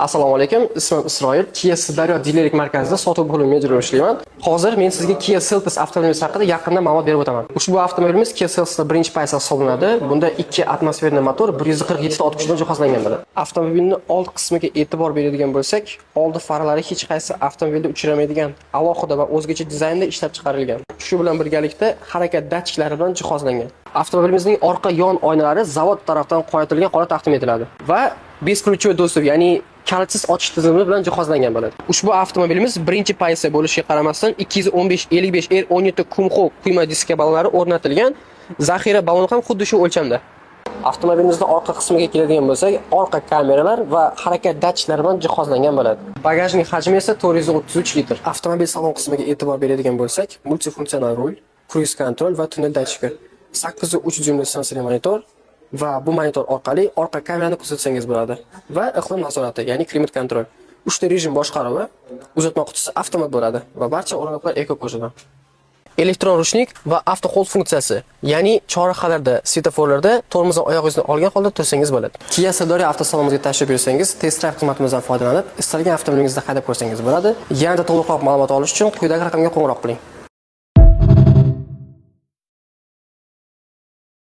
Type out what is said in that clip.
Assalomu alaykum, ismim Isroil. Kia Sirdaryo dilerlik markazida sotuv bo'limi ijro ishlayman. Hozir men sizga Kia Seltos avtomobilimiz haqida yaqinda ma'lumot berib o'taman. Ushbu avtomobilimiz Kia Seltosning birinchi paysi hisoblanadi. Bunda 2 atmosferli motor 147 ta ot kuchidan jihozlangan bo'ladi. Avtomobilning old qismiga e'tibor beradigan bo'lsak, oldi farlari hech qaysi avtomobilda uchramaydigan alohida va o'zgacha dizaynda ishlab chiqarilgan. Shu bilan birgalikda harakat datchiklari bilan jihozlangan. Avtomobilimizning orqa yon oynalari zavod tomonidan qo'yilgan holatda taqdim etiladi va beskluchevой доступ, ya'ni kalitsiz ochish tizimi bilan jihozlangan bo'ladi. Ushbu avtomobilimiz birinchi paysi bo'lishiga qaramasdan 215-55 R17 Kumho quyma diska ballonlari o'rnatilgan. Zaxira balloni ham xuddi shu o'lchamda. Avtomobilimizning orqa qismiga keladigan bo'lsak, orqa kameralar va harakat datchiklari bilan jihozlangan bo'ladi. Bagajning hajmi esa 433 litr. Avtomobil salon qismiga e'tibor beradigan bo'lsak, multifunksional rul, cruise control va tunnel datchiki, 8.3 dyuymli sensorli monitor va bu monitor orqali orqa kamerani kuzatsangiz bo'ladi va iqlim nazorati, ya'ni klimat kontrol. 3 ta rejim boshqaruvi, uzatma qutisi avtomat bo'ladi va barcha o'rindiqlar eko ko'rsatiladi. Elektron ruchnik va avto hold funksiyasi, ya'ni chorrahalarda, svetoforlarda tormozni oyog'ingizni olgan holda tursangiz bo'ladi. Kia Sirdaryo avtosalonimizga tashrif buyursangiz, test drive xizmatimizdan foydalanib, istalgan avtomobilingizda haydab ko'rsangiz bo'ladi. Yanada to'liqroq ma'lumot olish uchun quyidagi raqamga qo'ng'iroq qiling.